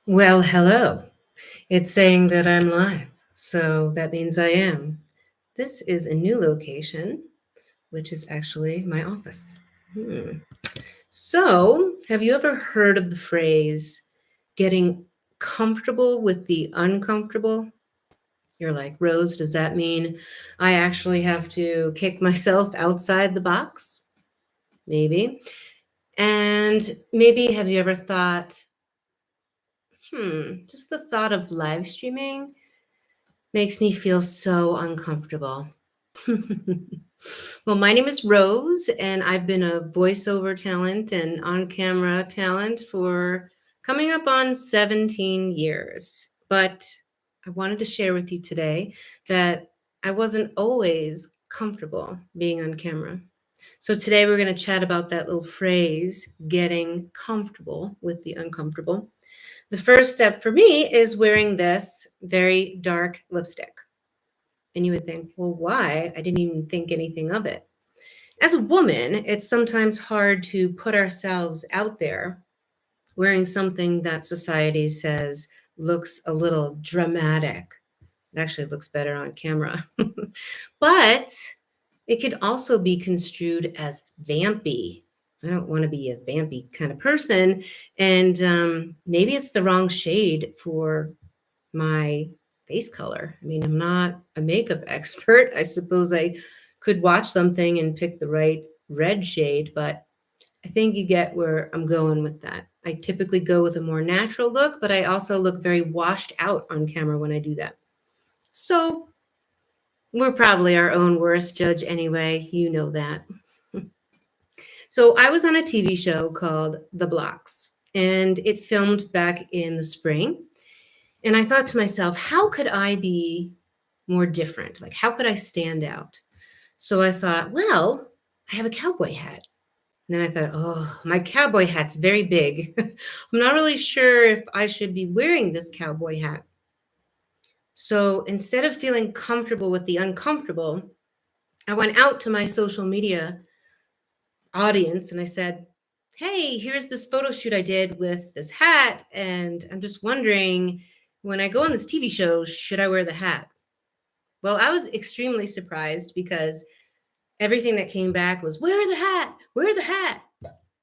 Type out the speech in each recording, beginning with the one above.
Well, hello. It's saying that I'm live, so that means I am. This is a new location, which is actually my office. Hmm. So, have you ever heard of the phrase getting comfortable with the uncomfortable? You're like, Rose, does that mean I actually have to kick myself outside the box? Maybe. And maybe have you ever thought, just the thought of live streaming makes me feel so uncomfortable. Well, my name is Rose, and I've been a voiceover talent and on camera talent for coming up on 17 years. But I wanted to share with you today that I wasn't always comfortable being on camera. So today we're going to chat about that little phrase, getting comfortable with the uncomfortable. The first step for me is wearing this very dark lipstick. And you would think, well, why? I didn't even think anything of it. As a woman, it's sometimes hard to put ourselves out there wearing something that society says looks a little dramatic. It actually looks better on camera. But it could also be construed as vampy. I don't want to be a vampy kind of person. And maybe it's the wrong shade for my face color. I mean, I'm not a makeup expert. I suppose I could watch something and pick the right red shade, but I think you get where I'm going with that. I typically go with a more natural look, but I also look very washed out on camera when I do that. So we're probably our own worst judge anyway. You know that. So I was on a TV show called The Blocks, and it filmed back in the spring. And I thought to myself, how could I be more different? Like, how could I stand out? So I thought, well, I have a cowboy hat. And then I thought, oh, my cowboy hat's very big. I'm not really sure if I should be wearing this cowboy hat. So instead of feeling comfortable with the uncomfortable, I went out to my social media audience and I said, hey, here's this photo shoot I did with this hat. And I'm just wondering, when I go on this TV show, should I wear the hat? Well, I was extremely surprised because everything that came back was, wear the hat, wear the hat.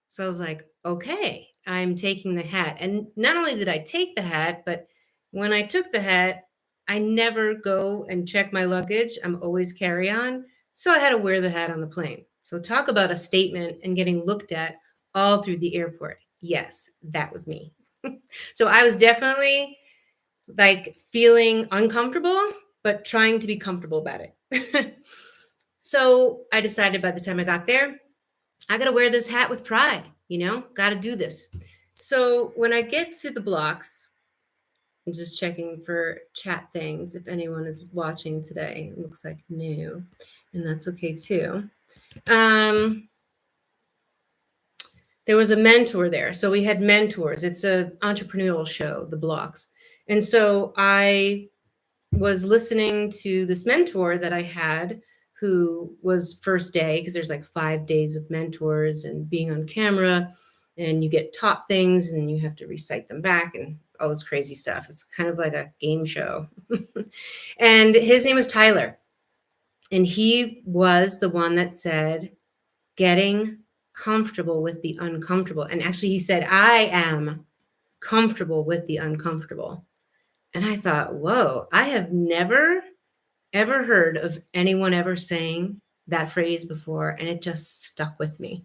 So I was like, okay, I'm taking the hat. And not only did I take the hat, but when I took the hat, I never go and check my luggage. I'm always carry on. So I had to wear the hat on the plane. So talk about a statement and getting looked at all through the airport. Yes, that was me. So I was definitely like feeling uncomfortable, but trying to be comfortable about it. So I decided by the time I got there, I got to wear this hat with pride, got to do this. So when I get to the blocks, I'm just checking for chat things if anyone is watching today. It looks like new, and that's okay too. There was a mentor there. So we had mentors. It's an entrepreneurial show, The Blocks. And so I was listening to this mentor that I had who was first day, because there's like 5 days of mentors and being on camera, and you get taught things and you have to recite them back and all this crazy stuff. It's kind of like a game show. And his name was Tyler. And he was the one that said, getting comfortable with the uncomfortable. And actually, he said, I am comfortable with the uncomfortable. And I thought, whoa, I have never, ever heard of anyone ever saying that phrase before. And it just stuck with me.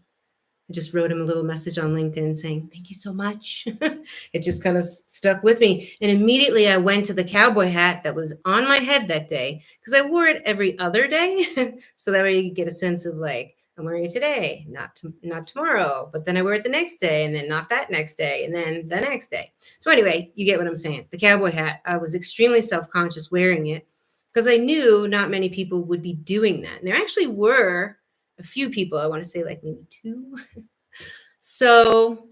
I just wrote him a little message on LinkedIn saying, thank you so much. It just kind of stuck with me. And immediately I went to the cowboy hat that was on my head that day because I wore it every other day. So that way you get a sense of like, I'm wearing it today, not tomorrow, but then I wear it the next day and then not that next day and then the next day. So anyway, you get what I'm saying. The cowboy hat, I was extremely self-conscious wearing it because I knew not many people would be doing that. And there actually were a few people, I want to say like maybe two. So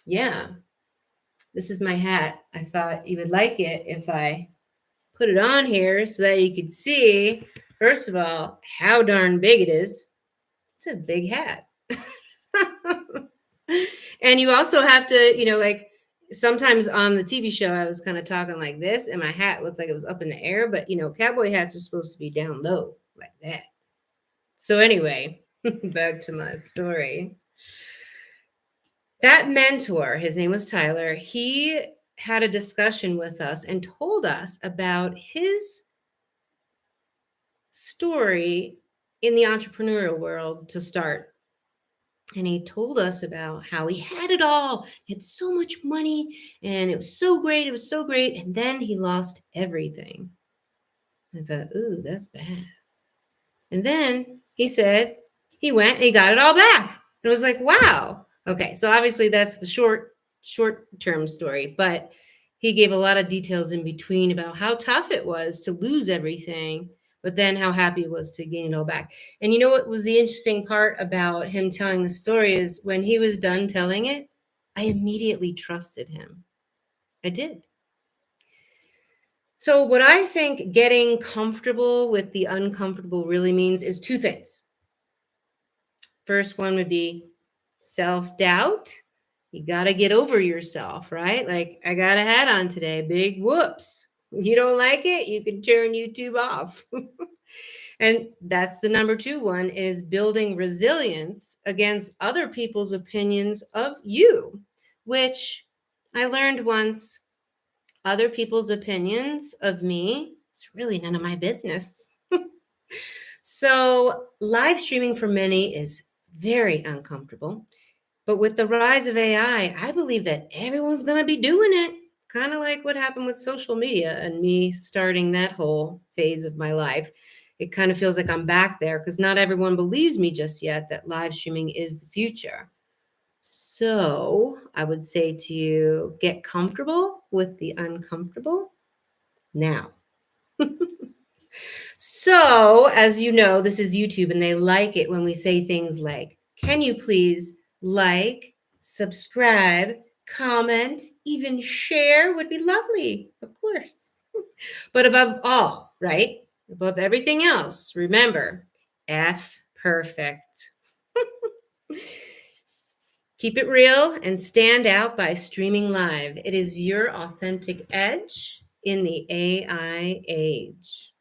yeah, this is my hat. I thought you would like it if I put it on here so that you could see, first of all, how darn big it is. It's a big hat. And you also have to, like sometimes on the TV show, I was kind of talking like this, and my hat looked like it was up in the air, but cowboy hats are supposed to be down low like that. So, anyway, back to my story. That mentor, his name was Tyler, he had a discussion with us and told us about his story in the entrepreneurial world to start. And he told us about how he had it all, he had so much money, and it was so great. It was so great. And then he lost everything. I thought, ooh, that's bad. And then he said he went and he got it all back. And it was like, wow. Okay, so obviously that's the short-term story, but he gave a lot of details in between about how tough it was to lose everything, but then how happy it was to gain it all back. And you know what was the interesting part about him telling the story is when he was done telling it, I immediately trusted him. I did. So, what I think getting comfortable with the uncomfortable really means is two things. First one would be self doubt. You got to get over yourself, right? Like, I got a hat on today. Big whoops. You don't like it? You can turn YouTube off. And that's the number two one is building resilience against other people's opinions of you, which I learned once other people's opinions of me is really none of my business. So, live streaming for many is very uncomfortable. But with the rise of AI, I believe that everyone's going to be doing it. Kind of like what happened with social media and me starting that whole phase of my life. It kind of feels like I'm back there because not everyone believes me just yet that live streaming is the future. So I would say to you, get comfortable with the uncomfortable now. So, as you know, this is YouTube and they like it when we say things like, can you please like, subscribe, comment, even share would be lovely, of course. But above all, right? Above everything else, remember, F perfect. Keep it real and stand out by streaming live. It is your authentic edge in the AI age.